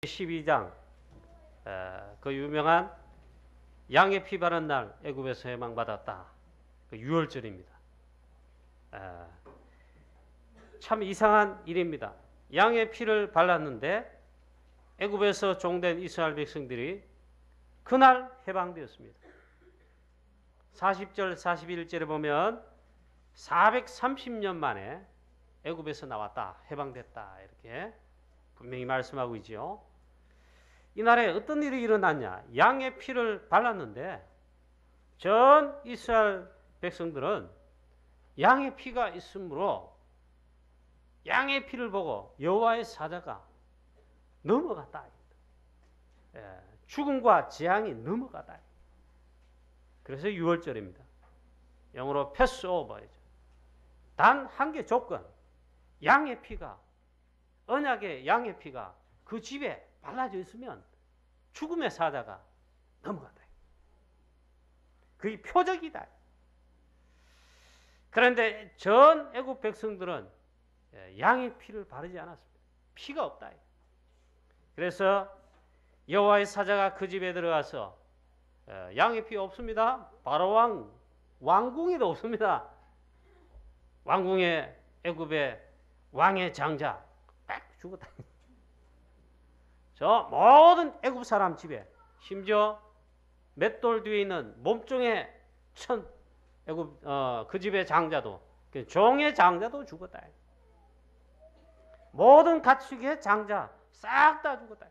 12장 그 유명한 양의 피 바른 날 애굽에서 해방받았다. 그 유월절입니다. 참 이상한 일입니다. 양의 피를 발랐는데 애굽에서 종된 이스라엘 백성들이 그날 해방되었습니다. 40절 41절에 보면 430년 만에 애굽에서 나왔다, 해방됐다 이렇게 분명히 말씀하고 있죠. 이날에 어떤 일이 일어났냐? 양의 피를 발랐는데 전 이스라엘 백성들은 양의 피가 있으므로 양의 피를 보고 여호와의 사자가 넘어갔다. 죽음과 재앙이 넘어갔다. 그래서 6월절입니다. 영어로 패스오버이죠. 단 한 개 조건, 양의 피가, 언약의 양의 피가 그 집에 발라져 있으면 죽음의 사자가 넘어간다. 그게 표적이다. 그런데 전 애굽 백성들은 양의 피를 바르지 않았습니다. 피가 없다. 그래서 여호와의 사자가 그 집에 들어가서 양의 피 없습니다. 바로 왕궁에도 없습니다. 왕궁의 애굽의 왕의 장자 딱 죽었다. 저 모든 애굽 사람 집에, 심지어 맷돌 뒤에 있는 몸종의 애굽 그 집의 장자도, 그 종의 장자도 죽었다. 모든 가축의 장자 싹 다 죽었다.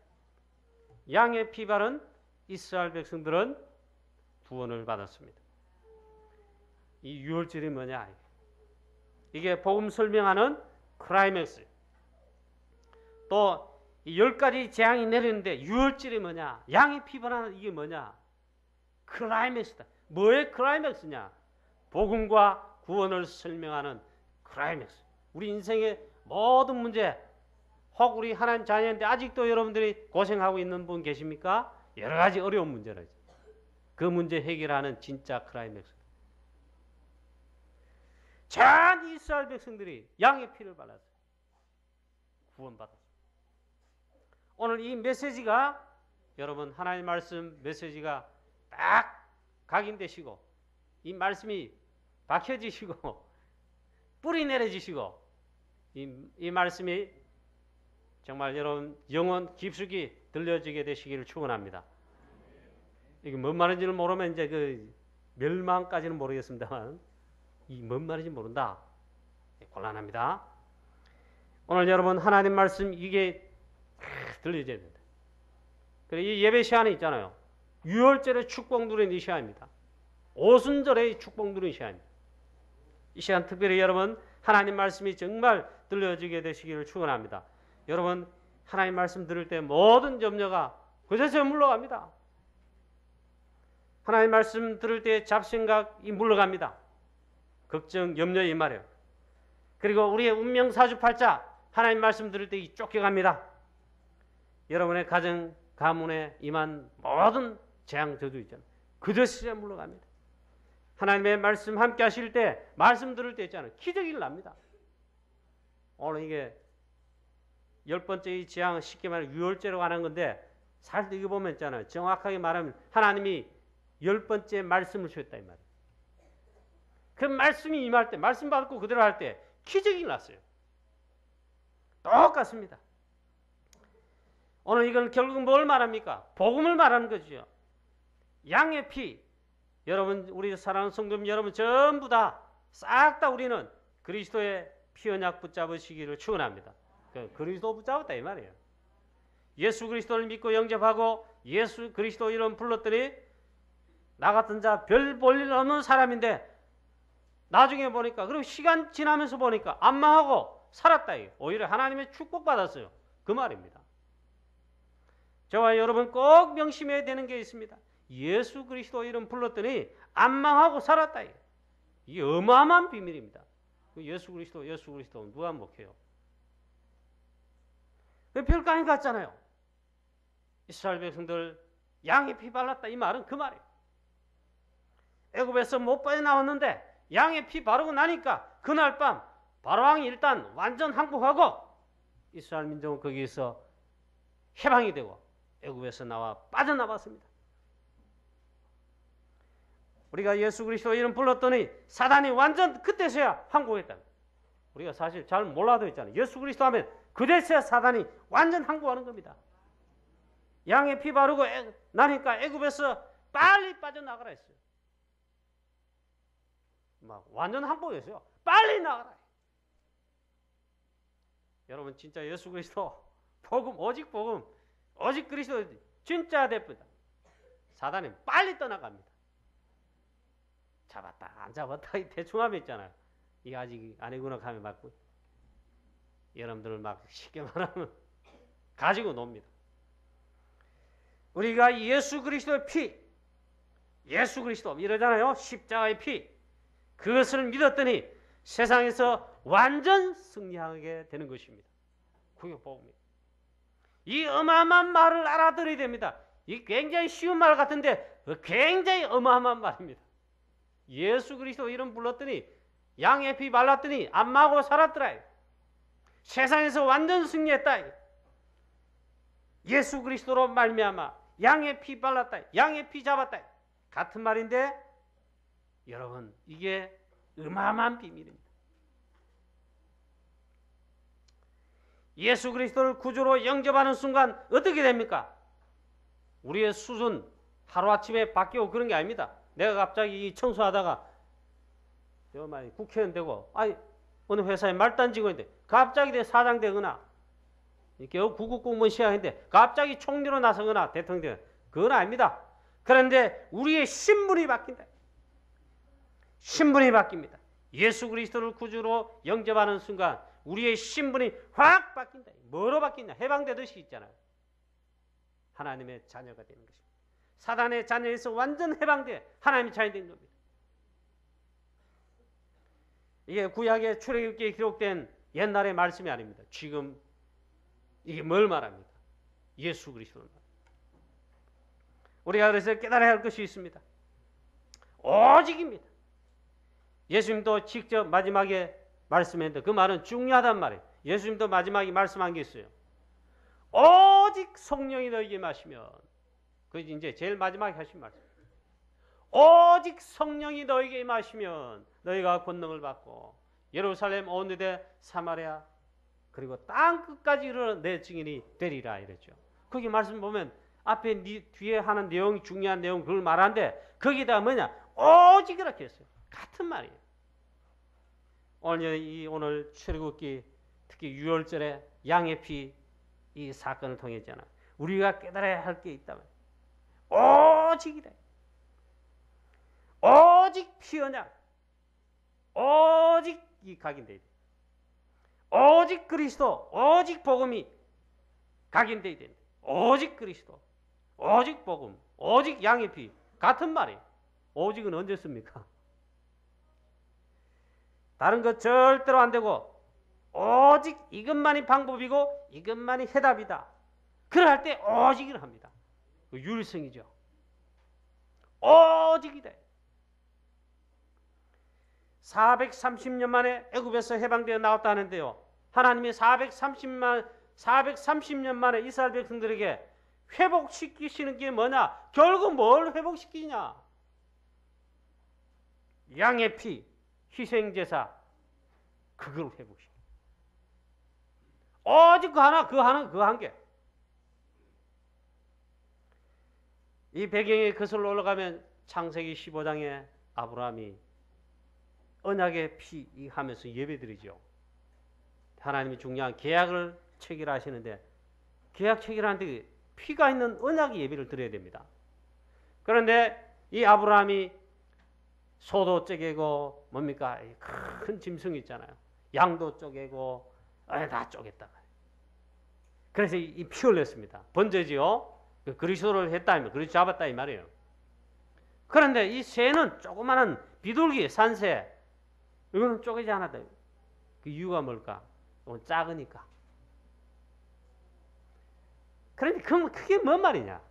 양의 피 바른 이스라엘 백성들은 구원을 받았습니다. 이 유월절이 뭐냐? 이게 복음 설명하는 클라이맥스. 또 이 10가지 재앙이 내리는데 유월절이 뭐냐? 양의 피 바르는 이게 뭐냐? 클라이맥스다. 뭐의 클라이맥스냐? 복음과 구원을 설명하는 클라이맥스. 우리 인생의 모든 문제, 혹 우리 하나님 자녀인데 아직도 여러분들이 고생하고 있는 분 계십니까? 여러 가지 어려운 문제라죠. 그 문제 해결하는 진짜 클라이맥스. 전 이스라엘 백성들이 양의 피를 발랐어요. 구원받았어요. 오늘 이 메시지가, 여러분 하나님 말씀 메시지가 딱 각인되시고 이 말씀이 박혀지시고 뿌리 내려지시고 이 말씀이 정말 여러분 영혼 깊숙이 들려지게 되시기를 축원합니다. 이게 뭔 말인지는 모르면 이제 그 멸망까지는 모르겠습니다만 이 뭔 말인지 모른다. 곤란합니다. 오늘 여러분 하나님 말씀 이게 들려져야 된다. 그리고 이 예배 시간이 있잖아요. 유월절의 축복 누리는 이 시간입니다. 오순절의 축복 누리는 시간입니다. 이 시간 특별히 여러분 하나님 말씀이 정말 들려지게 되시기를 축원합니다. 여러분 하나님 말씀 들을 때 모든 염려가 그제서 물러갑니다. 하나님 말씀 들을 때 잡생각이 물러갑니다. 걱정, 염려이 말이에요. 그리고 우리의 운명 사주팔자 하나님 말씀 들을 때 쫓겨갑니다. 여러분의 가정, 가문에 임한 모든 재앙 저주 있잖아요. 그저씨에 물러갑니다. 하나님의 말씀 함께 하실 때, 말씀 들을 때 있잖아요. 기적이 일어납니다. 오늘 이게 10번째 이 재앙은 쉽게 말하면 유월절에 관한 건데, 살짝 이거 보면 있잖아요. 정확하게 말하면 하나님이 10번째 말씀을 주셨다 이 말이에요. 그 말씀이 임할 때, 말씀 받고 그대로 할 때 기적이 일어났어요. 똑같습니다. 오늘 이건 결국 뭘 말합니까? 복음을 말하는 거죠. 양의 피. 여러분, 우리 사랑하는 성도님 여러분 전부 다 싹 다 우리는 그리스도의 피 언약 붙잡으시기를 축원합니다. 그리스도 붙잡았다 이 말이에요. 예수 그리스도를 믿고 영접하고 예수 그리스도 이름 불렀더니 나 같은 자 별 볼 일 없는 사람인데 나중에 보니까, 그리고 시간 지나면서 보니까 안 망하고 살았다. 오히려 하나님의 축복 받았어요. 그 말입니다. 저와 여러분 꼭 명심해야 되는 게 있습니다. 예수 그리스도 이름 불렀더니 안 망하고 살았다. 이게 어마어마한 비밀입니다. 예수 그리스도 누가 목해요? 별거 아닌 것 같잖아요. 이스라엘 백성들 양의 피 발랐다 이 말은 그 말이에요. 애굽에서 못 빠져나왔는데 양의 피 바르고 나니까 그날 밤 바로왕이 일단 완전 항복하고 이스라엘 민족은 거기에서 해방이 되고 애굽에서 나와 빠져나왔습니다. 우리가 예수 그리스도 이름 불렀더니 사단이 완전 그때서야 항복했다. 우리가 사실 잘 몰라도 있잖아요. 예수 그리스도 하면 그때서야 사단이 완전 항복하는 겁니다. 양의 피 바르고 나니까 애굽에서 빨리 빠져나가라 했어요. 막 완전 항복했어요. 빨리 나가라. 여러분 진짜 예수 그리스도 복음 오직 그리스도 진짜 대표다. 사단이 빨리 떠나갑니다. 잡았다 안 잡았다 대충 하면 있잖아요. 이게 아직 아니구나 하면 맞고 여러분들을 막 쉽게 말하면 가지고 놉니다. 우리가 예수 그리스도의 피, 예수 그리스도 이러잖아요. 십자가의 피, 그것을 믿었더니 세상에서 완전 승리하게 되는 것입니다. 그게 복음입니다. 이 어마어마한 말을 알아들어야 됩니다. 이 굉장히 쉬운 말 같은데 굉장히 어마어마한 말입니다. 예수 그리스도 이름 불렀더니 양의 피 발랐더니 안마고 살았더라. 세상에서 완전 승리했다. 예수 그리스도로 말미암아 양의 피 발랐다. 양의 피 잡았다. 같은 말인데 여러분 이게 어마어마한 비밀입니다. 예수 그리스도를 구주로 영접하는 순간 어떻게 됩니까? 우리의 수준 하루아침에 바뀌고 그런 게 아닙니다. 내가 갑자기 청소하다가 국회의원 되고 어느 회사에 말단지고 있는데 갑자기 내 사장 되거나 겨우 구급공무원 시작했는데 갑자기 총리로 나서거나 대통령 되거나 그건 아닙니다. 그런데 우리의 신분이 바뀐다. 신분이 바뀝니다. 예수 그리스도를 구주로 영접하는 순간 우리의 신분이 확 바뀐다. 뭐로 바뀌냐? 해방되듯이 있잖아요. 하나님의 자녀가 되는 것입니다. 사단의 자녀에서 완전 해방돼 하나님의 자녀 된 겁니다. 이게 구약의 출애굽기에 기록된 옛날의 말씀이 아닙니다. 지금 이게 뭘 말합니까? 예수 그리스도를 말합니다. 우리가 그래서 깨달아야 할 것이 있습니다. 오직입니다. 예수님도 직접 마지막에 말씀했는데 그 말은 중요하단 말이에요. 예수님도 마지막에 말씀한 게 있어요. 오직 성령이 너에게 임하시면, 그게 이제 제일 마지막에 하신 말씀. 오직 성령이 너에게 임하시면 너희가 권능을 받고 예루살렘 온 유대 사마리아 그리고 땅 끝까지 이르러 내 증인이 되리라 이랬죠. 거기 말씀 보면 앞에 뒤에 하는 내용이 중요한 내용 그걸 말하는데 거기다 뭐냐? 오직 이렇게 했어요. 같은 말이에요. 오늘 출애굽기 특히 6월절에 양의 피 이 사건을 통했잖아. 우리가 깨달아야 할 게 있다면 오직이다. 오직 피 언약, 오직 이 각인되어 있다. 오직 그리스도, 오직 복음이 각인되어야 된다. 오직 그리스도, 오직 복음, 오직 양의 피 같은 말이에요. 오직은 언제 씁니까? 다른 것 절대로 안 되고 오직 이것만이 방법이고 이것만이 해답이다. 그럴 때 오직을 합니다. 그 유일성이죠. 오직이다. 430년 만에 애굽에서 해방되어 나왔다는데요. 하나님이 430년 만에 이스라엘 백성들에게 회복시키시는 게 뭐냐? 결국 뭘 회복시키냐? 양의 피, 희생제사, 그걸 회복시켜. 오직 그 한 개. 이 배경에 거슬러 올라가면 창세기 15장에 아브라함이 언약의 피 하면서 예배드리죠. 하나님이 중요한 계약을 체결하시는데 계약 체결하는데 피가 있는 언약의 예배를 드려야 됩니다. 그런데 이 아브라함이 소도 쪼개고 뭡니까? 큰 짐승 있잖아요. 양도 쪼개고 다 쪼갰다. 그래서 이 피 흘렸습니다. 번제지요. 그리스도를 했다, 그리스도 잡았다 이 말이에요. 그런데 이 새는 조그마한 비둘기, 산새, 이거는 쪼개지 않았다. 그 이유가 뭘까? 이건 작으니까. 그런데 그게 뭔 말이냐?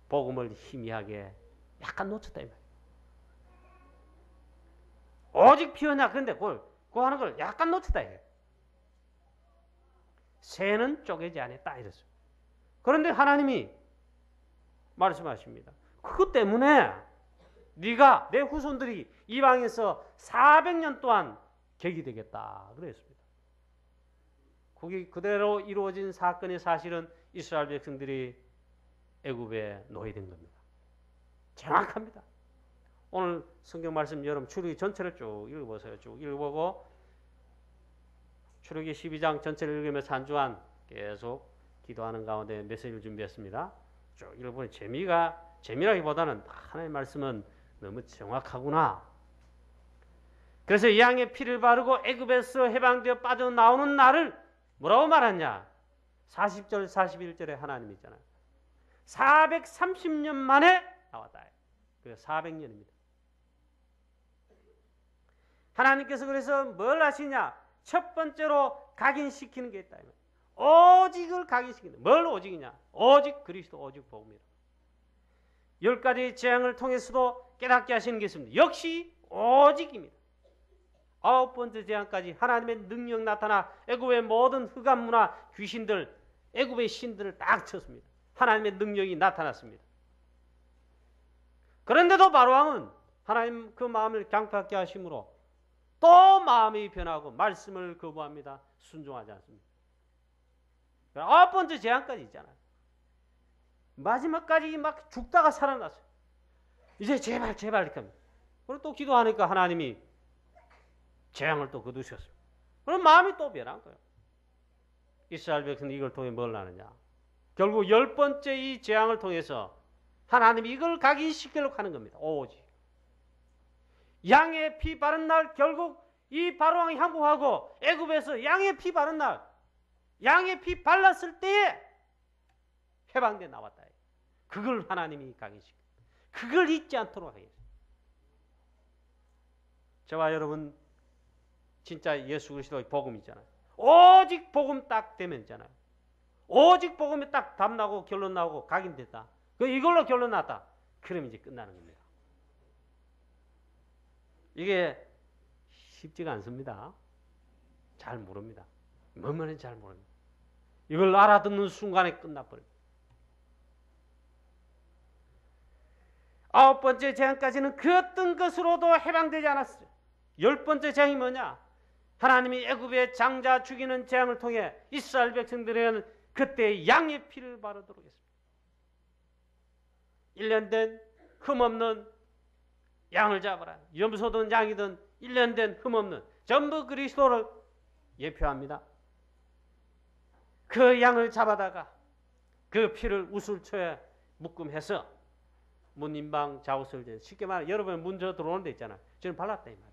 복음을 희미하게 약간 놓쳤다 이 말이에요. 오직 피하냐? 그런데 그거 하는 걸 약간 놓쳤다 이거예요. 새는 쪼개지 않았다 이랬어요. 그런데 하나님이 말씀하십니다. 그것 때문에 네가 내 후손들이 이방에서 400년 동안 객이 되겠다 그랬습니다. 그게 그대로 이루어진 사건의 사실은 이스라엘 백성들이 애굽에 노예된 겁니다. 정확합니다. 오늘 성경 말씀 여러분 출애굽기 전체를 쭉 읽어보세요. 쭉 읽어보고 출애굽기 12장 전체를 읽으면서 한 주간 계속 기도하는 가운데 메시지를 준비했습니다. 쭉 읽어보니 재미라기보다는 하나님의 말씀은 너무 정확하구나. 그래서 양의 피를 바르고 애굽에서 해방되어 빠져나오는 날을 뭐라고 말하냐? 40절 41절에 하나님이 있잖아요. 430년 만에 나왔다. 그래서 400년입니다. 하나님께서 그래서 뭘 하시냐? 첫 번째로 각인시키는 게 있다. 오직을 각인시키는. 뭘 오직이냐? 오직 그리스도, 오직 복음이라. 10가지 재앙을 통해서도 깨닫게 하시는 게 있습니다. 역시 오직입니다. 9번째 재앙까지 하나님의 능력 나타나 애굽의 모든 흑암 문화 귀신들, 애굽의 신들을 딱 쳤습니다. 하나님의 능력이 나타났습니다. 그런데도 바로왕은 하나님 그 마음을 강팍하게 하심으로 또 마음이 변하고 말씀을 거부합니다. 순종하지 않습니다. 9번째 재앙까지 있잖아요. 마지막까지 막 죽다가 살아났어요. 이제 제발 이렇게 합니다. 그리고 또 기도하니까 하나님이 재앙을 또 거두셨어요. 그럼 마음이 또 변한 거예요. 이스라엘 백성은 이걸 통해 뭘 하느냐? 결국 10번째 이 재앙을 통해서 하나님이 이걸 각인시키려고 하는 겁니다. 오직 양의 피 바른 날 결국 이 바로왕이 항복하고 애굽에서 양의 피 바른 날 양의 피 발랐을 때에 해방돼 나왔다. 그걸 하나님이 각인시켜. 그걸 잊지 않도록 하겠습니다. 저와 여러분 진짜 예수 그리스도의 복음 있잖아요. 오직 복음 딱 되면 있잖아요. 오직 복음이 딱 답 나고 결론 나오고 각인됐다. 이걸로 결론 났다. 그럼 이제 끝나는 겁니다. 이게 쉽지가 않습니다. 잘 모릅니다. 뭐뭐는 잘 모릅니다. 이걸 알아듣는 순간에 끝나버립니다. 9번째 재앙까지는 그 어떤 것으로도 해방되지 않았어요. 10번째 재앙이 뭐냐? 하나님이 애굽의 장자 죽이는 재앙을 통해 이스라엘 백성들에게는 그때 양의 피를 바르도록 했습니다. 1년 된 흠없는 양을 잡아라. 염소든 양이든 1년 된 흠없는 전부 그리스도를 예표합니다. 그 양을 잡아다가 그 피를 우슬초에 묶음해서 문인방 자우설제 쉽게 말해 여러분 문저 들어오는 데 있잖아요. 저는 발랐다 이 말이에요.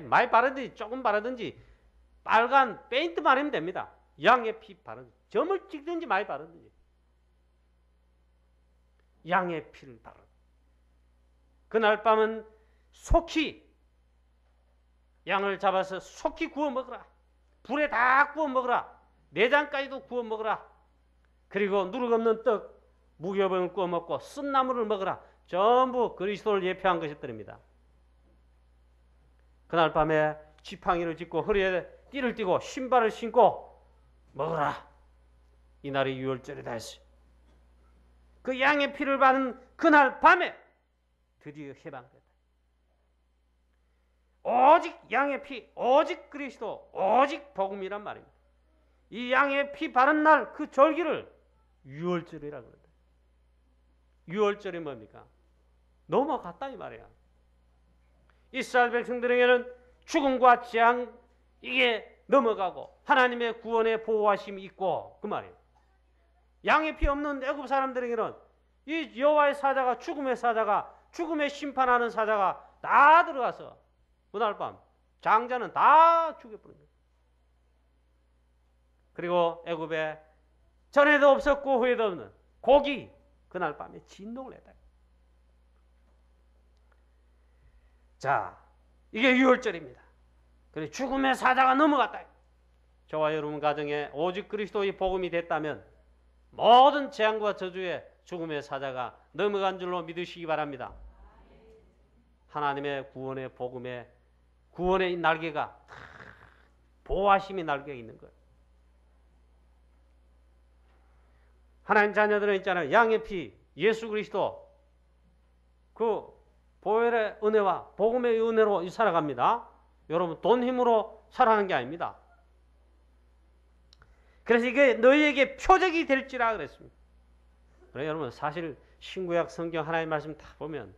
많이 바르든지 조금 바르든지 빨간 페인트 바르면 됩니다. 양의 피 바르든지 점을 찍든지 많이 바르든지 양의 피를 바르. 그날 밤은 속히 양을 잡아서 속히 구워 먹으라. 불에 다 구워 먹으라. 내장까지도 구워 먹으라. 그리고 누룩 없는 떡 무교병을 구워 먹고 쓴 나물을 먹으라. 전부 그리스도를 예표한 것들입니다. 그날 밤에 지팡이를 짚고 허리에 띠를 띠고 신발을 신고 먹으라. 이날이 유월절이다 했어요. 그 양의 피를 받은 그날 밤에 드디어 해방됐다. 오직 양의 피, 오직 그리스도, 오직 복음이란 말입니다. 이 양의 피 바른 날 그 절기를 유월절이라고 그런다. 유월절이 뭡니까? 넘어갔다 이 말이야. 이스라엘 백성들에게는 죽음과 재앙 이게 넘어가고 하나님의 구원의 보호하심이 있고 그 말이에요. 양의 피 없는 애굽 사람들에게는 이 여호와의 사자가 죽음의 사자가 죽음의 심판하는 사자가 다 들어가서 그날 밤 장자는 다 죽여버린 거예요. 그리고 애굽에 전에도 없었고 후에도 없는 고기 그날 밤에 진동을 했다. 자, 이게 유월절입니다. 그래서 죽음의 사자가 넘어갔다. 저와 여러분 가정에 오직 그리스도의 복음이 됐다면 모든 재앙과 저주에 죽음의 사자가 넘어간 줄로 믿으시기 바랍니다. 하나님의 구원의 복음에 구원의 날개가, 보호하심의 날개가 있는 거예요. 하나님 자녀들은 있잖아요. 양의 피, 예수 그리스도 그 보혈의 은혜와 복음의 은혜로 살아갑니다. 여러분 돈 힘으로 살아가는 게 아닙니다. 그래서 이게 너희에게 표적이 될지라 그랬습니다. 그래 여러분 사실 신구약 성경 하나님 말씀 다 보면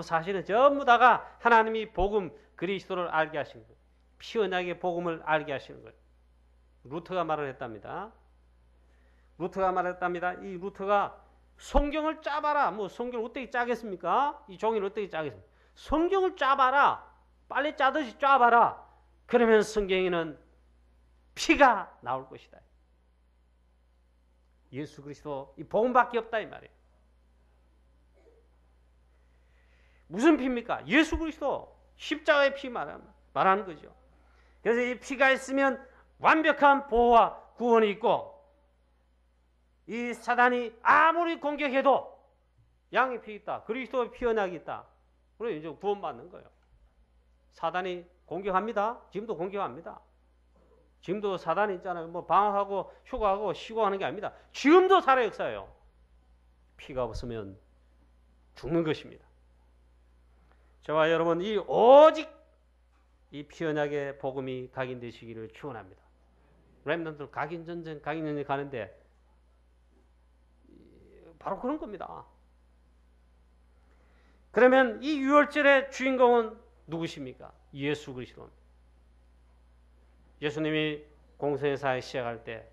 사실은 전부 다가 하나님이 복음 그리스도를 알게 하시는 거예요. 피 언약의 복음을 알게 하시는 거예요. 루터가 말을 했답니다. 이 루터가 성경을 짜봐라. 뭐 성경을 어떻게 짜겠습니까? 이 종이를 어떻게 짜겠습니까? 성경을 짜봐라. 빨리 짜듯이 짜봐라. 그러면 성경에는 피가 나올 것이다. 예수 그리스도 이 복음밖에 없다 이 말이에요. 무슨 피입니까? 예수 그리스도 십자가의 피 말하는 거죠. 그래서 이 피가 있으면 완벽한 보호와 구원이 있고 이 사단이 아무리 공격해도 양의 피 있다. 그리스도의 피 언약이 있다. 그래 이제 구원받는 거예요. 사단이 공격합니다. 지금도 공격합니다. 지금도 사단이 있잖아요. 뭐 방황하고 휴가하고 쉬고 하는 게 아닙니다. 지금도 살아 역사예요. 피가 없으면 죽는 것입니다. 저와 여러분 이 오직 이 피 언약의 복음이 각인되시기를 축원합니다. 렘넌트 각인전쟁 가는데 바로 그런 겁니다. 그러면 이 유월절의 주인공은 누구십니까? 예수 그리스도입니다. 예수님이 공생의 사역 시작할 때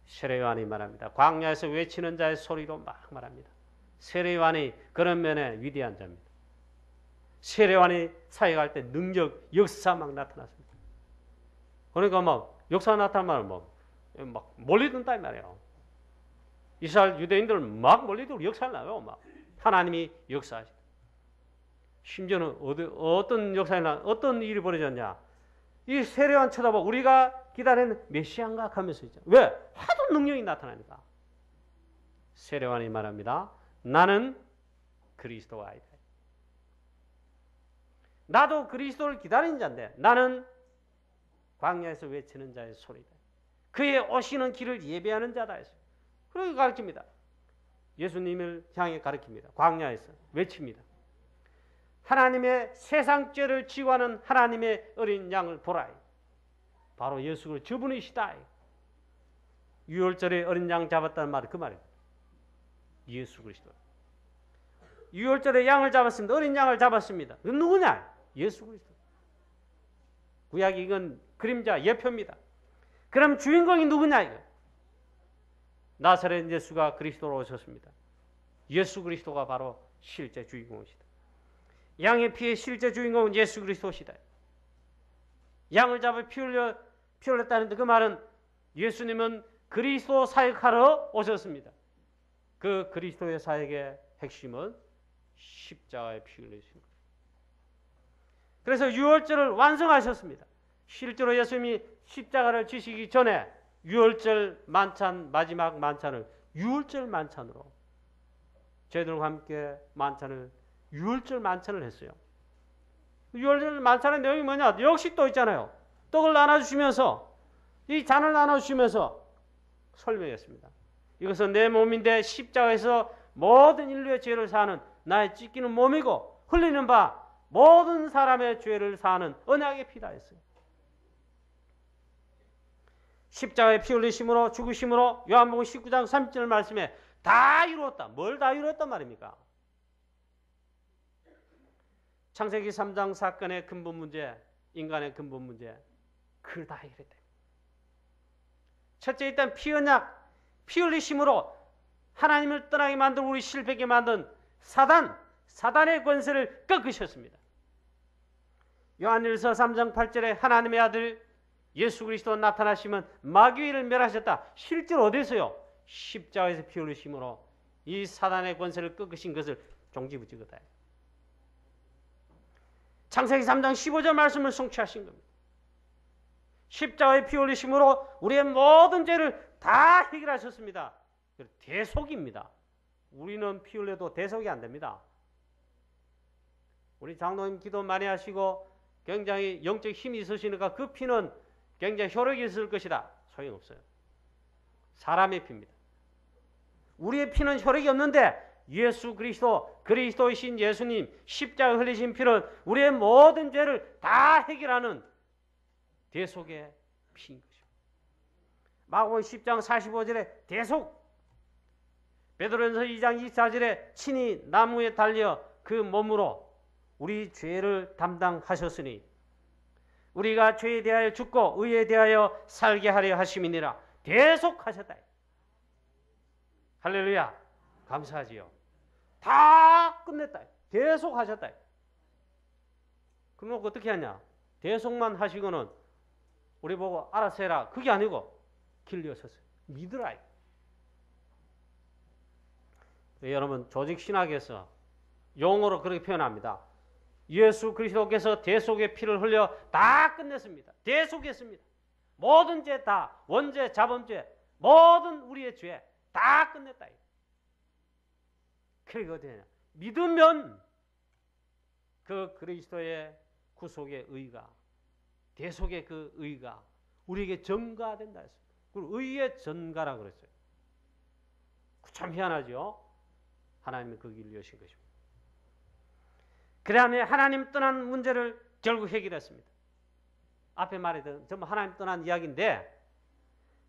세례 요한이 말합니다. 광야에서 외치는 자의 소리로 막 말합니다. 세례 요한이 그런 면에 위대한 자입니다. 세례 요한이 사역할 때 능력, 역사 막 나타났습니다. 그러니까 막 역사 나타나면 막 몰리든다 이 말이에요. 이스라엘 유대인들 막 몰리도록 역사를 나요. 막 하나님이 역사하시다. 심지어는 어떤 어떤 일이 벌어졌냐? 이 세례 요한 쳐다봐 우리가 기다리는 메시아인가 하면서 있죠. 왜? 하도 능력이 나타나니까. 세례 요한이 말합니다. 나는 그리스도가 아니다. 나도 그리스도를 기다리는 자인데 나는 광야에서 외치는 자의 소리다. 그의 오시는 길을 예배하는 자다 했어요. 그렇게 가르칩니다. 예수님을 향해 가르칩니다. 광야에서 외칩니다. 하나님의 세상 죄를 지고하는 하나님의 어린 양을 보라. 바로 예수 그리스도 저분이시다. 유월절에 어린 양 잡았다는 말이 그 말입니다. 예수 그리스도. 유월절에 양을 잡았습니다. 어린 양을 잡았습니다. 그건 누구냐? 예수 그리스도. 구약이 이건 그림자 예표입니다. 그럼 주인공이 누구냐 이거? 나사렛 예수가 그리스도로 오셨습니다. 예수 그리스도가 바로 실제 주인공이시다. 양의 피의 실제 주인공은 예수 그리스도시다. 양을 잡아 피 흘렸다는데 그 말은 예수님은 그리스도 사역하러 오셨습니다. 그 그리스도의 사역의 핵심은 십자가에 피 흘리신 것. 그래서 유월절을 완성하셨습니다. 실제로 예수님이 십자가를 지시기 전에 유월절 만찬 마지막 만찬을 유월절 만찬으로 저희들과 함께 유월절 만찬을 했어요. 유월절 만찬의 내용이 뭐냐? 역시 또 있잖아요. 떡을 나눠주시면서 이 잔을 나눠주시면서 설명했습니다. 이것은 내 몸인데 십자가에서 모든 인류의 죄를 사는 나의 찢기는 몸이고 흘리는 바 모든 사람의 죄를 사하는 언약의 피다 했어요. 십자가의 피 흘리심으로 죽으심으로 요한복음 19장 30절 말씀에 다 이루었다. 뭘 다 이루었단 말입니까? 창세기 3장 사건의 근본 문제, 인간의 근본 문제, 그걸 다 해결했다. 첫째 일단 피 언약, 피 흘리심으로 하나님을 떠나게 만들고 우리 실패하게 만든 사단의 권세를 꺾으셨습니다. 요한일서 3장 8절에 하나님의 아들 예수 그리스도 나타나시면 마귀를 멸하셨다. 실제로 어디서요? 십자가에서 피 흘리심으로 이 사단의 권세를 꺾으신 것을 종지부지거다. 창세기 3장 15절 말씀을 성취하신 겁니다. 십자가에 피 흘리심으로 우리의 모든 죄를 다 해결하셨습니다. 대속입니다. 우리는 피 흘려도 대속이 안 됩니다. 우리 장로님 기도 많이 하시고 굉장히 영적 힘이 있으시니까 그 피는 굉장히 효력이 있을 것이다. 소용없어요. 사람의 피입니다. 우리의 피는 혈액이 없는데 예수 그리스도이신 예수님 십자가 흘리신 피는 우리의 모든 죄를 다 해결하는 대속의 피인 것입니다. 마가복음 10장 45절에 대속, 베드로전서 2장 24절에 친히 나무에 달려 그 몸으로 우리 죄를 담당하셨으니 우리가 죄에 대하여 죽고 의에 대하여 살게 하려 하심이니라. 대속하셨다. 할렐루야. 감사하지요. 다 끝냈다. 대속하셨다. 그럼 어떻게 하냐? 대속만 하시고는 우리 보고 알아서 해라. 그게 아니고 길려서서 믿으라. 여러분, 조직신학에서 용어로 그렇게 표현합니다. 예수 그리스도께서 대속의 피를 흘려 다 끝냈습니다. 대속했습니다. 모든 죄 다, 원죄, 자범죄, 모든 우리의 죄 다 끝냈다. 그리고 어떻게 하냐? 믿으면 그 그리스도의 구속의 의가, 대속의 그 의가 우리에게 전가된다 했습니다. 그리고 의의 전가라고 그랬어요. 참 희한하죠? 하나님이 그 길을 여신 것입니다. 그 다음에 하나님 떠난 문제를 결국 해결했습니다. 앞에 말했던 전부 하나님 떠난 이야기인데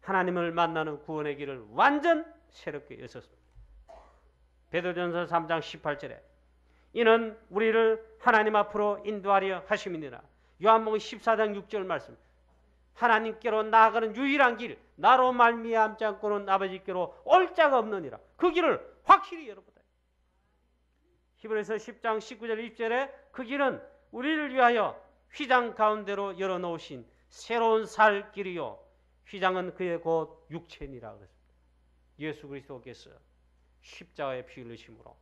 하나님을 만나는 구원의 길을 완전 새롭게 여셨습니다. 베드로전서 3장 18절에 이는 우리를 하나님 앞으로 인도하려 하심이니라. 요한복음 14장 6절 말씀. 하나님께로 나아가는 유일한 길, 나로 말미암지 않고는 아버지께로 올 자가 없느니라. 그 길을 확실히 열어보다. 히브리서 10장 19절 20절에 그 길은 우리를 위하여 휘장 가운데로 열어놓으신 새로운 살 길이요. 휘장은 그의 곧 육체니라 그랬습니다. 예수 그리스도께서 십자가의 피 흘리심으로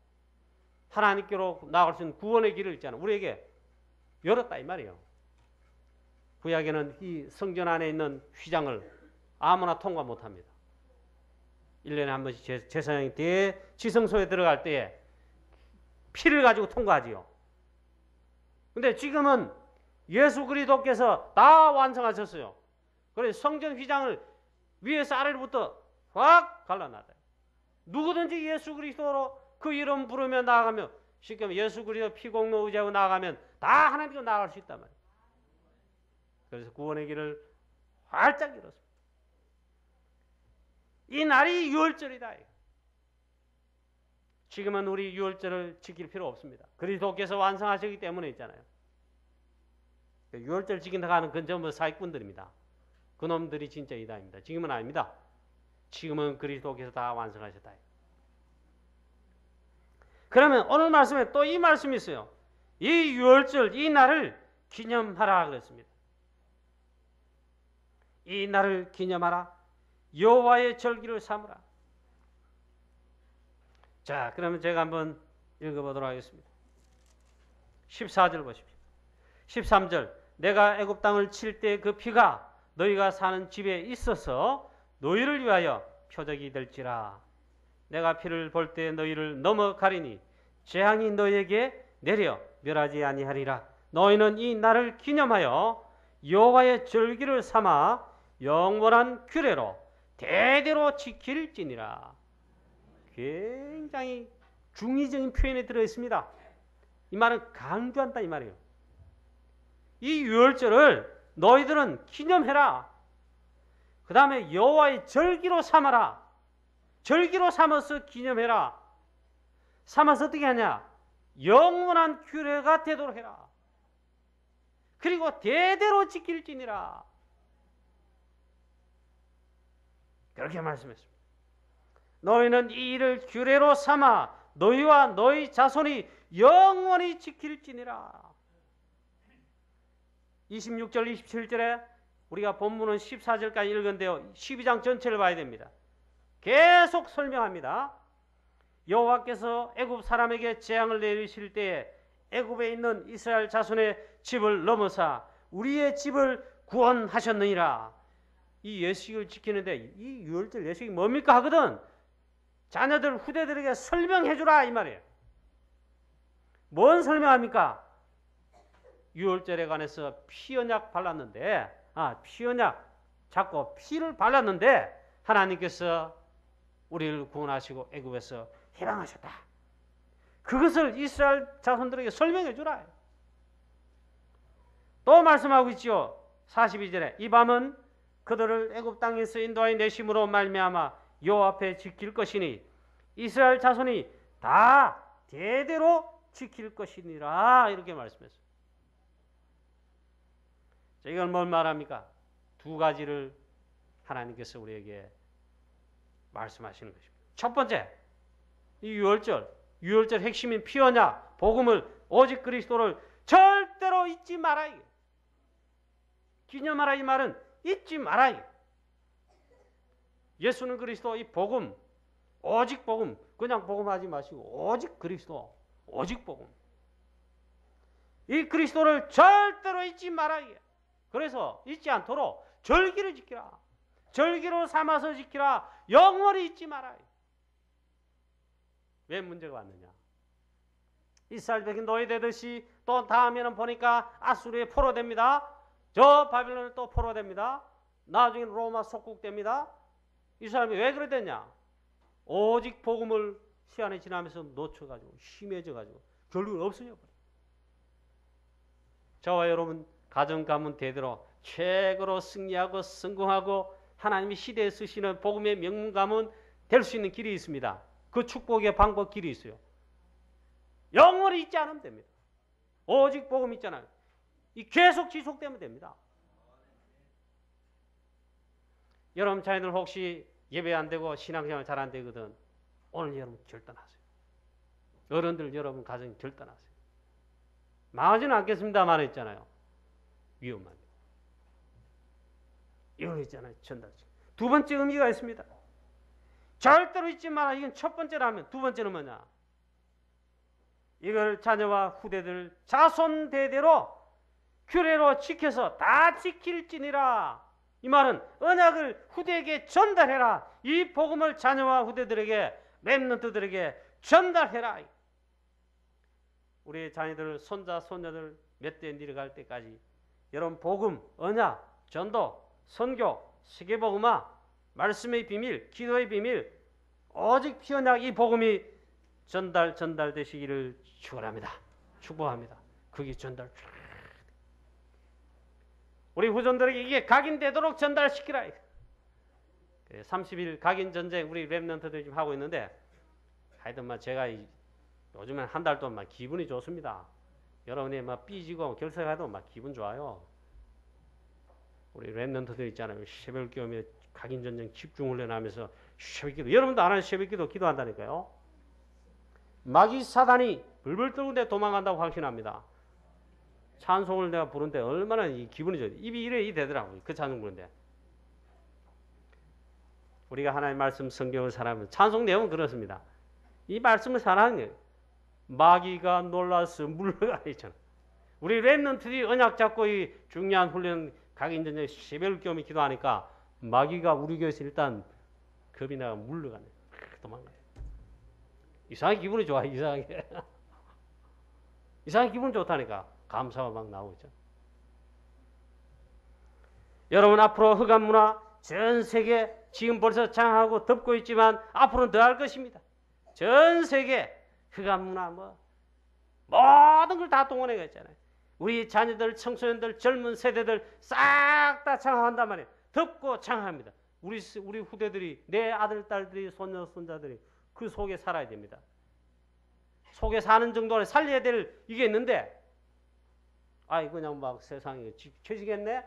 하나님께로 나아갈 수 있는 구원의 길을 있잖아요. 우리에게 열었다 이 말이에요. 구약에는 이 성전 안에 있는 휘장을 아무나 통과 못합니다. 1년에 한 번씩 제사장이 대지성소에 들어갈 때에 피를 가지고 통과하지요. 근데 지금은 예수 그리스도께서 다 완성하셨어요. 그래서 성전 휘장을 위에서 아래로부터 확 갈라놨다. 누구든지 예수 그리스도로 그 이름 부르며 나아가며 쉽게 말하면 예수 그리스도 피공로 의지하고 나아가면 다 하나님께로 나아갈 수 있단 말이에요. 그래서 구원의 길을 활짝 열었습니다. 이 날이 유월절이다. 지금은 우리 유월절을 지킬 필요 없습니다. 그리스도께서 완성하셨기 때문에 있잖아요. 유월절 지킨다고 하는 건 전부 사기꾼들입니다. 그놈들이 진짜 이단입니다. 지금은 아닙니다. 지금은 그리스도께서 다 완성하셨다. 그러면 오늘 말씀에 또 이 말씀이 있어요. 이 유월절, 이 날을 기념하라 그랬습니다. 이 날을 기념하라. 여호와의 절기를 삼으라. 자, 그러면 제가 한번 읽어보도록 하겠습니다. 14절 보십시오. 13절 내가 애굽 땅을 칠 때 그 피가 너희가 사는 집에 있어서 너희를 위하여 표적이 될지라. 내가 피를 볼 때 너희를 넘어가리니 재앙이 너희에게 내려 멸하지 아니하리라. 너희는 이 날을 기념하여 여호와의 절기를 삼아 영원한 규례로 대대로 지킬지니라. 굉장히 중의적인 표현이 들어있습니다. 이 말은 강조한다 이 말이에요. 이 유월절을 너희들은 기념해라. 그 다음에 여호와의 절기로 삼아라. 절기로 삼아서 기념해라. 삼아서 어떻게 하냐? 영원한 규례가 되도록 해라. 그리고 대대로 지킬지니라. 그렇게 말씀했습니다. 너희는 이 일을 규례로 삼아 너희와 너희 자손이 영원히 지킬지니라. 26절 27절에 우리가 본문은 14절까지 읽은데요. 12장 전체를 봐야 됩니다. 계속 설명합니다. 여호와께서 애굽 사람에게 재앙을 내리실 때에 애굽에 있는 이스라엘 자손의 집을 넘어사 우리의 집을 구원하셨느니라. 이 예식을 지키는데 이 유월절 예식이 뭡니까 하거든 자녀들 후대들에게 설명해 주라 이 말이에요. 뭔 설명합니까? 유월절에 관해서 피언약 발랐는데 피언약 잡고 피를 발랐는데 하나님께서 우리를 구원하시고 애굽에서 해방하셨다. 그것을 이스라엘 자손들에게 설명해 주라. 또 말씀하고 있지요. 42절에 이 밤은 그들을 애굽 땅에서 인도하여 내심으로 말미암아 여호와 앞에 지킬 것이니 이스라엘 자손이 다 대대로 지킬 것이니라. 이렇게 말씀했어요. 자, 이건 뭘 말합니까? 두 가지를 하나님께서 우리에게 말씀하시는 것입니다. 첫 번째, 이 유월절 핵심인 피언약, 복음을, 오직 그리스도를 절대로 잊지 마라. 기념하라. 이 말은 잊지 마라. 예수는 그리스도, 이 복음, 오직 복음, 그냥 복음하지 마시고 오직 그리스도, 오직 복음. 이 그리스도를 절대로 잊지 마라. 그래서 잊지 않도록 절기를 지키라. 절기로 삼아서 지키라. 영원히 잊지 마라. 왜 문제가 왔느냐? 이스라엘 백이 노예되듯이 또 다음에는 보니까 아수르에 포로됩니다. 저 바빌론에 또 포로됩니다. 나중에는 로마 속국됩니다. 이 사람이 왜 그래 됐냐? 오직 복음을 시간이 지나면서 놓쳐가지고 심해져가지고 결국은 없어져 버려. 저와 여러분 가정 가문 대대로 최고로 승리하고 성공하고 하나님이 시대에 쓰시는 복음의 명문 가문 될 수 있는 길이 있습니다. 그 축복의 방법 길이 있어요. 영원히 잊지 않으면 됩니다. 오직 복음 있잖아요. 이 계속 지속되면 됩니다. 여러분 자녀들 혹시 예배 안 되고 신앙생활 잘 안 되거든. 오늘 여러분 결단하세요. 어른들 여러분 가정 결단하세요. 망하지는 않겠습니다만 했잖아요. 위험합니다. 이거 있잖아요. 전달식. 두 번째 의미가 있습니다. 절대로 잊지 마라. 이건 첫 번째라면 두 번째는 뭐냐? 이걸 자녀와 후대들 자손 대대로 규례로 지켜서 다 지킬지니라. 이 말은 언약을 후대에게 전달해라. 이 복음을 자녀와 후대들에게 렘넌트들에게 전달해라. 우리 자녀들 손자 손녀들 몇 대 내려갈 때까지 여러분 복음, 언약, 전도, 선교, 세계복음화, 말씀의 비밀, 기도의 비밀, 오직 피언약 이 복음이 전달되시기를 축원합니다. 축복합니다. 그게 전달. 우리 후손들에게 이게 각인되도록 전달시키라. 30일 각인 전쟁 우리 렘넌트들이 지금 하고 있는데 하여튼만 제가 요즘엔 한 달 동안 막 기분이 좋습니다. 여러분이 막 삐지고 결석해도 막 기분 좋아요. 우리 렘넌트들 있잖아요. 새벽기도에 각인 전쟁 집중 훈련하면서 새벽기도 여러분도 안 하는 새벽기도 기도한다니까요. 마귀 사단이 불불 떨는데 도망간다고 확신합니다. 찬송을 내가 부르는데 얼마나 기분이 좋아요. 입이 이래 되더라고요. 그 찬송 부르는데. 우리가 하나님의 말씀 성경을 사랑하면 찬송 내용은 그렇습니다. 이 말씀을 사랑하는 거예요. 마귀가 놀라서 물러가 있잖아. 우리 렘넌트들이 언약 잡고 이 중요한 훈련 각인전쟁 새벽겸이 기도하니까 마귀가 우리 교회에서 일단 겁이 나가 물러가네. 도망가요. 이상하게 기분이 좋아. 이상하게. 이상하게 기분 좋다니까. 감사가 막 나오고 있죠. 여러분 앞으로 흑암 문화 전 세계 지금 벌써 장하고 덮고 있지만 앞으로는 더 할 것입니다. 전 세계 흑암 문화 모든 걸 다 동원해 갔잖아요. 우리 자녀들, 청소년들, 젊은 세대들 싹 다 장악한단 말이에요. 덮고 장악합니다. 우리 후대들이 내 아들, 딸들이, 손녀, 손자들이 그 속에 살아야 됩니다. 속에 사는 정도로 살려야 될 이게 있는데 아이 그냥 막 세상에 취직했네.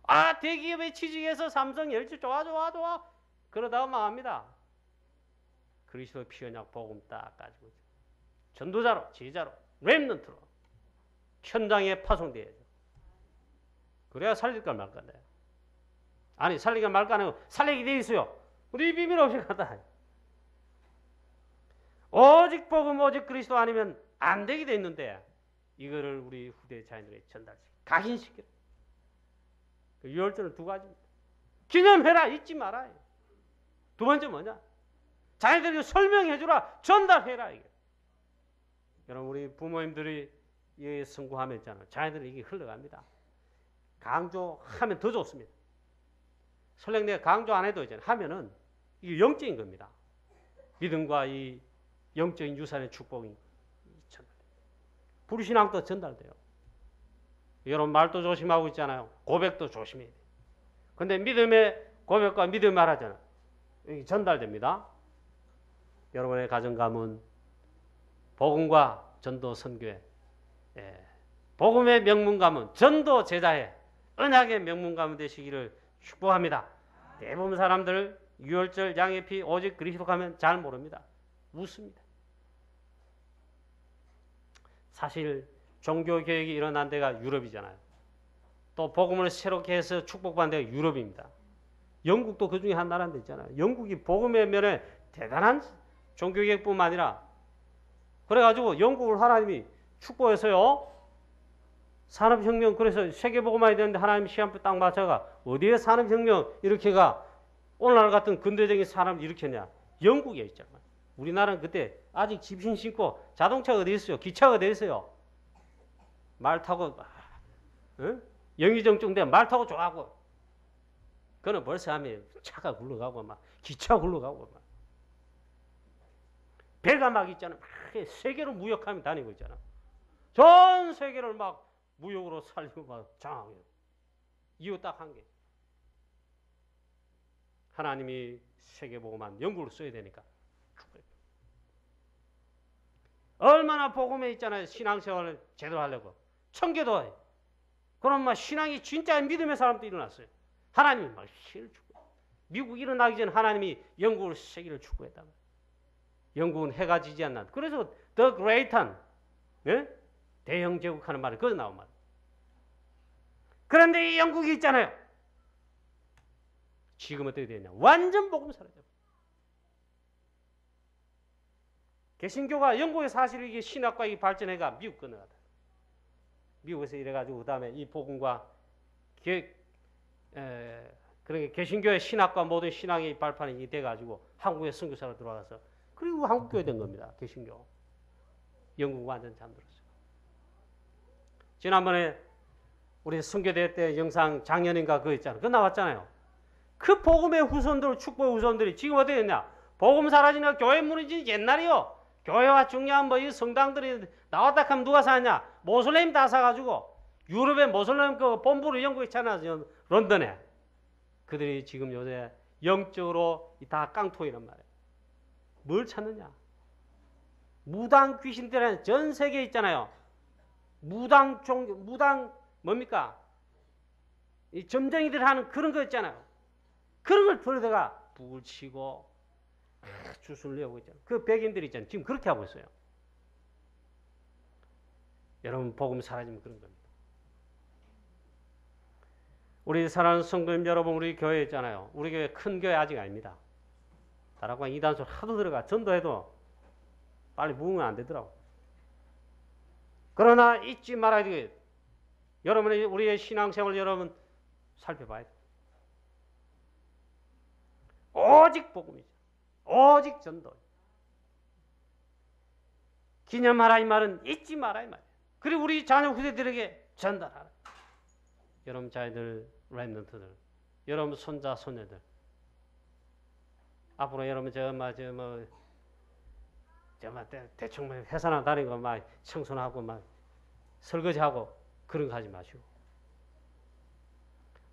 아 대기업에 취직해서 삼성, LG 좋아 그러다가 망합니다. 그리스도 피언약 복음 딱 가지고 전도자로, 제자로, 렘넌트로 현장에 파송돼야죠. 그래야 살릴까 말까. 아니 살릴까 말까 아니고 살리게 돼 있어요. 우리 비밀 없이 가다. 오직 복음, 오직 그리스도 아니면 안 되게 돼 있는데 이거를 우리 후대 자녀들에게 전달시켜 각인시켜. 유월절은 두 가지입니다. 기념해라, 잊지 마라. 두 번째 뭐냐? 자녀들에게 설명해주라, 전달해라. 이게. 여러분 우리 부모님들이 이 성공하면 있잖아요. 자녀들이 이게 흘러갑니다. 강조하면 더 좋습니다. 설령 내가 강조 안 해도 이제 하면은 이게 영적인 겁니다. 믿음과 이 영적인 유산의 축복이 전달돼요. 불신앙도 전달돼요. 여러분 말도 조심하고 있잖아요. 고백도 조심해야 돼요. 근데 믿음의 고백과 믿음의 말하잖아요. 이게 전달됩니다. 여러분의 가정 가문 복음과 전도 선교회, 복음의 명문 가문 전도 제자의 언약의 명문 가문 되시기를 축복합니다. 대부분 사람들 유월절 양의 피 오직 그리스도 가면 잘 모릅니다. 묻습니다. 사실 종교개혁이 일어난 데가 유럽이잖아요. 또 복음을 새롭게 해서 축복받은 데가 유럽입니다. 영국도 그 중에 한 나라인데 있잖아요. 영국이 복음의 면에 대단한 종교개혁뿐만 아니라 그래가지고 영국을 하나님이 축복해서요. 산업혁명, 그래서 세계복음화해야 되는데 하나님 시간표 딱 맞춰가 어디에 산업혁명 이렇게가 오늘날 같은 근대적인 산업을 일으켰냐? 영국에 있잖아요. 우리나라는 그때 아직 집신 신고 자동차가 어디 있어요? 기차가 어디 있어요? 말 타고 영의정증 되면 말 타고 좋아하고 그는 벌써 하면 차가 굴러가고 막 기차 굴러가고 막 배가 막 있잖아. 막 세계로 무역하며 다니고 있잖아. 전 세계를 막 무역으로 살리고 막 장하게. 이유 딱 한 개. 하나님이 세계복음만 영국을 써야 되니까. 얼마나 복음에 있잖아요. 신앙생활을 제대로 하려고. 청교도 해. 그럼 막 신앙이 진짜 믿음의 사람도 일어났어요. 하나님이 막 신을 주고. 미국 일어나기 전에 하나님이 영국을 세계를 축구했다. 영국은 해가 지지 않나. 그래서 The Great한 대형 제국하는 말이 그거 나온 말. 그런데 이 영국이 있잖아요. 지금 어떻게 되냐? 완전 복음 사라져. 개신교가 영국에 사실 이게 신학과 이 발전해가 미국 건너가다. 미국에서 이래가지고 그다음에 이 복음과 그러니까 개신교의 신학과 모든 신앙의 발판이 돼가지고 한국에 선교사로 들어와서 그리고 한국 교회 된 겁니다. 개신교. 영국 완전 잠들었어요. 지난번에 우리 선교대 때 영상 작년인가 그거 있잖아요. 그거 나왔잖아요. 그 복음의 후손들, 축복의 후손들이 지금 어디 있냐? 복음 사라지나 교회 무너진 옛날이요. 교회와 중요한 뭐 이 성당들이 나왔다 하면 누가 사냐? 모슬렘 다 사가지고 유럽의 모슬렘 그 본부를 영국에 있잖아. 런던에. 그들이 지금 요새 영적으로 다 깡통이란 말이에요. 뭘 찾느냐? 무당 귀신들은 전 세계에 있잖아요. 무당 뭡니까? 이 점쟁이들 하는 그런 거 있잖아요. 그런 걸 들여다가 북을 치고 주술 내고 있잖아요. 그 백인들이 있잖아요. 지금 그렇게 하고 있어요. 여러분 복음 사라지면 그런 겁니다. 우리 사랑하는 성도님 여러분, 우리 교회 있잖아요. 우리 교회 큰 교회 아직 아닙니다. 다락방 이단소 하도 들어가 전도해도 빨리 무응은 안 되더라고. 그러나 잊지 말아야 되겠어요. 여러분의 우리의 신앙생활 여러분 살펴봐야 돼요. 오직 복음이죠. 오직 전도. 기념하라 이 말은 잊지 마라 이 말이에요. 그리고 우리 자녀 후대들에게 전달하라. 여러분 자녀들, 랩런트들, 여러분 손자 손녀들. 앞으로 여러분 대충 회사나 다니고 막 청소하고 막 설거지하고 그런 거 하지 마시고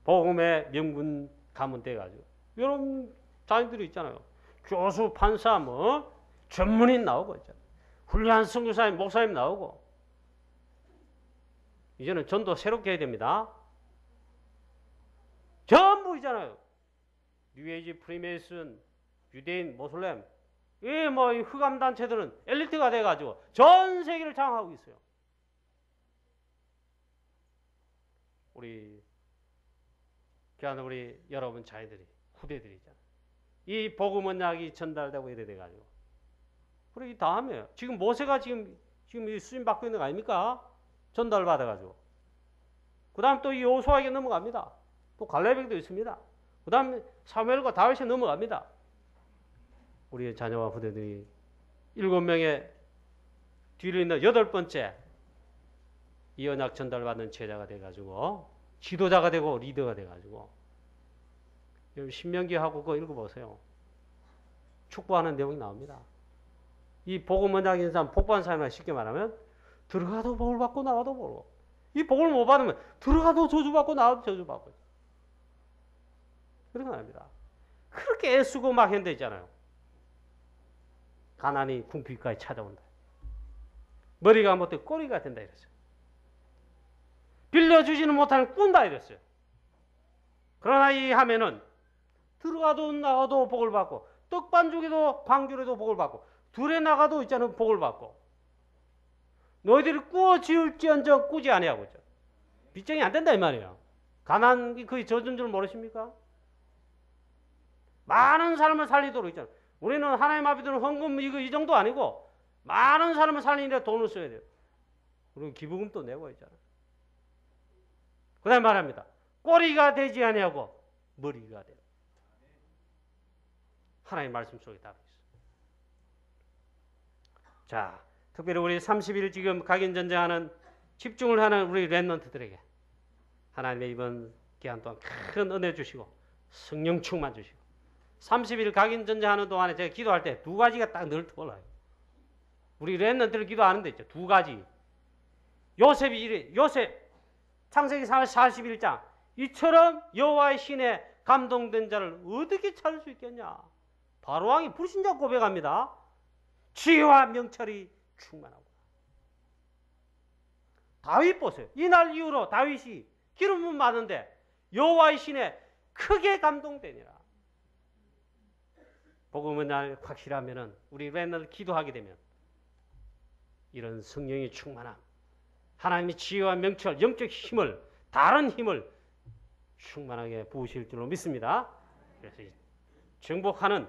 복음의 명분 가문 돼가지고 여러분 자녀들이 있잖아요. 교수, 판사, 뭐 전문인 나오고 있잖아요. 훌륭한 선교사님, 목사님 나오고 이제는 전도 새롭게 해야 됩니다. 전부 있잖아요. 뉴에이지, 프리메이슨, 유대인, 모슬렘, 이 흑암 단체들은 엘리트가 돼가지고 전 세계를 장악하고 있어요. 우리 귀한 우리 여러분 자녀들이 후대들이 있잖아요. 이 복음 언약이 전달되고 이래 돼가지고 그리고 이 다음에 지금 모세가 지금 이 수임 받고 있는 거 아닙니까? 전달 받아가지고 그 다음 또 이 여호수아에게 넘어갑니다. 또 갈렙에게도 있습니다. 그 다음 사무엘과 다윗에 넘어갑니다. 우리의 자녀와 후대들이 7명의 뒤로 있는 8번째 이 언약 전달받는 제자가 돼가지고 지도자가 되고 리더가 돼가지고 신명기하고 그거 읽어보세요. 축복하는 내용이 나옵니다. 이 복음 언약인 사람, 복받은 사람이나 쉽게 말하면 들어가도 복을 받고 나와도 복을 받고, 이 복을 못 받으면 들어가도 저주받고 나와도 저주받고, 그런 거 아닙니다. 그렇게 애쓰고 막 했는데 있잖아요. 가난이 궁핍까지 찾아온다. 머리가 못해 꼬리가 된다 이랬어요. 빌려주지는 못하는 꾼다 이랬어요. 그러나 이 하면은 들어가도 나가도 복을 받고, 떡반죽에도 광주에도 복을 받고, 둘에 나가도 있잖아요 복을 받고, 너희들이 꾸어 지을지언정 꾸지 아니하고 있죠. 빚쟁이 안 된다 이 말이에요. 가난이 거의 젖은 줄 모르십니까? 많은 사람을 살리도록 있잖아요. 우리는 하나님 앞에 헌금 이거 이 정도 아니고 많은 사람을 살리는데 돈을 써야 돼요. 그리고 기부금도 내고 있잖아요. 그 다음에 말합니다. 꼬리가 되지 아니하고 머리가 돼요. 하나님 말씀 속에 담겨 있어요. 자, 특별히 우리 30일 지금 각인전쟁하는 집중을 하는 우리 렘넌트들에게 하나님의 이번 기간 동안 큰 은혜 주시고 성령 충만 주시고 30일 각인전쟁하는 동안에 제가 기도할 때 두 가지가 딱 늘 떠올라요. 우리 렘넌트를 기도하는 데 있죠. 두 가지. 요셉이 이래. 요셉 창세기 41장 이처럼 여호와의 신에 감동된 자를 어떻게 찾을 수 있겠냐. 바로왕이 불신자 고백합니다. 지혜와 명철이 충만하고. 다윗 보세요. 이날 이후로 다윗이 기름은 많은데 여호와의 신에 크게 감동되니라. 복음은 날 확실하면은 우리 렘넌트 기도하게 되면 이런 성령이 충만함, 하나님의 지혜와 명철, 영적 힘을, 다른 힘을 충만하게 부으실 줄로 믿습니다. 그래서 정복하는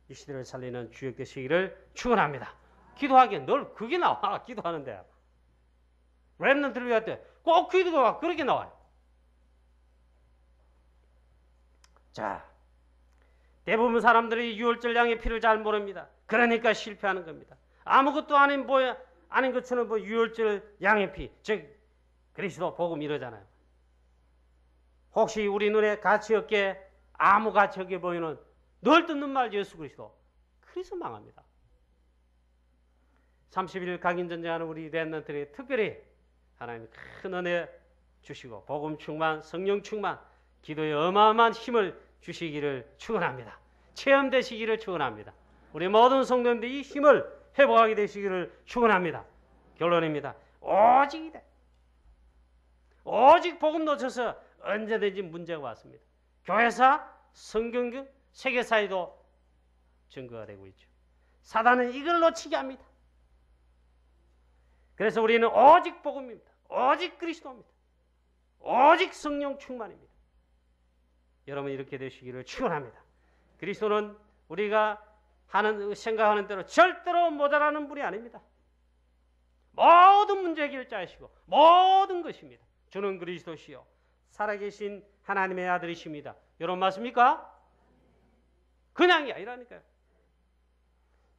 이 시대를 살리는 주역 되시기를 축원합니다. 기도하기엔 늘 그게 나와. 기도하는데 렘넌트를 위할 때 꼭 기도가 그렇게 나와요. 자, 대부분 사람들이 유월절 양의 피를 잘 모릅니다. 그러니까 실패하는 겁니다. 아무것도 아닌 것처럼 유월절 양의 피, 즉 그리스도 복음 이러잖아요. 혹시 우리 눈에 가치 없게 아무 가치 없게 보이는 늘 듣는 말 예수 그리스도, 그래서 망합니다. 30일 각인전쟁하는 우리 렘넌트들이 특별히 하나님 큰 은혜 주시고 복음 충만, 성령 충만, 기도에 어마어마한 힘을 주시기를 축원합니다. 체험되시기를 축원합니다. 우리 모든 성도님들이 이 힘을 회복하게 되시기를 축원합니다. 결론입니다. 오직이다. 오직 복음 놓쳐서 언제든지 문제가 왔습니다. 교회사, 성경교, 세계사에도 증거가 되고 있죠. 사단은 이걸 놓치게 합니다. 그래서 우리는 오직 복음입니다. 오직 그리스도입니다. 오직 성령 충만입니다. 여러분 이렇게 되시기를 축원합니다. 그리스도는 우리가 생각하는 대로 절대로 모자라는 분이 아닙니다. 모든 문제 해결자이시고 모든 것입니다. 주는 그리스도시요 살아계신 하나님의 아들이십니다. 여러분 맞습니까? 그냥이 아니라니까요.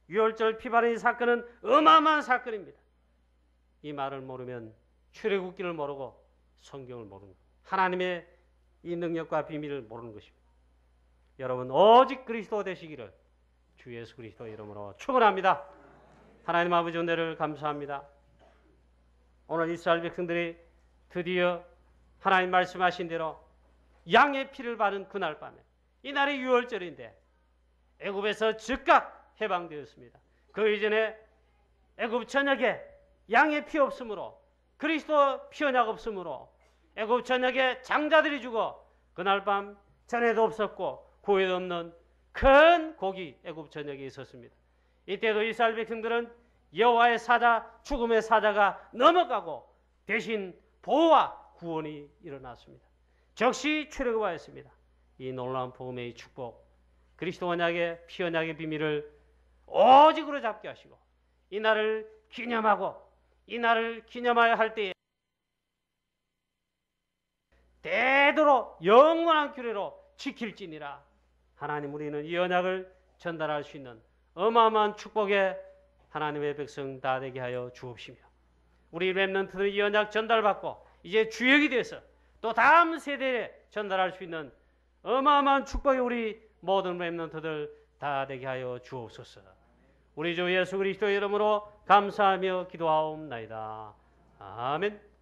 유월절 피 바른 이 사건은 어마어마한 사건입니다. 이 말을 모르면 출애굽기를 모르고 성경을 모르는 것, 하나님의 이 능력과 비밀을 모르는 것입니다. 여러분 오직 그리스도 되시기를 주 예수 그리스도 이름으로 축원합니다. 하나님 아버지 은혜를 감사합니다. 오늘 이스라엘 백성들이 드디어 하나님 말씀하신 대로 양의 피를 바른 그날 밤에, 이날이 유월절인데 애굽에서 즉각 해방되었습니다. 그 이전에 애굽 전역에 양의 피 없으므로, 그리스도 피 언약 없으므로 애굽 전역에 장자들이 죽어 그날 밤 전에도 없었고 후에도 없는 큰 곡이 애굽 전역에 있었습니다. 이때도 이스라엘 백성들은 여호와의 사자, 죽음의 사자가 넘어가고 대신 보호와 구원이 일어났습니다. 즉시 출애굽하였습니다. 이 놀라운 복음의 축복, 그리스도 언약의 피 언약의 비밀을 오직으로 잡게 하시고 이 날을 기념하고 이 날을 기념하여 할 때에 대대로 영원한 규례로 지킬지니라. 하나님 우리는 이 언약을 전달할 수 있는 어마어마한 축복의 하나님의 백성 다 되게 하여 주옵시며 우리 렘넌트들이 이 언약 전달받고 이제 주역이 돼서 또 다음 세대에 전달할 수 있는 어마어마한 축복이 우리 모든 렘넌트들 다 되게 하여 주옵소서. 우리 주 예수 그리스도의 이름으로 감사하며 기도하옵나이다. 아멘.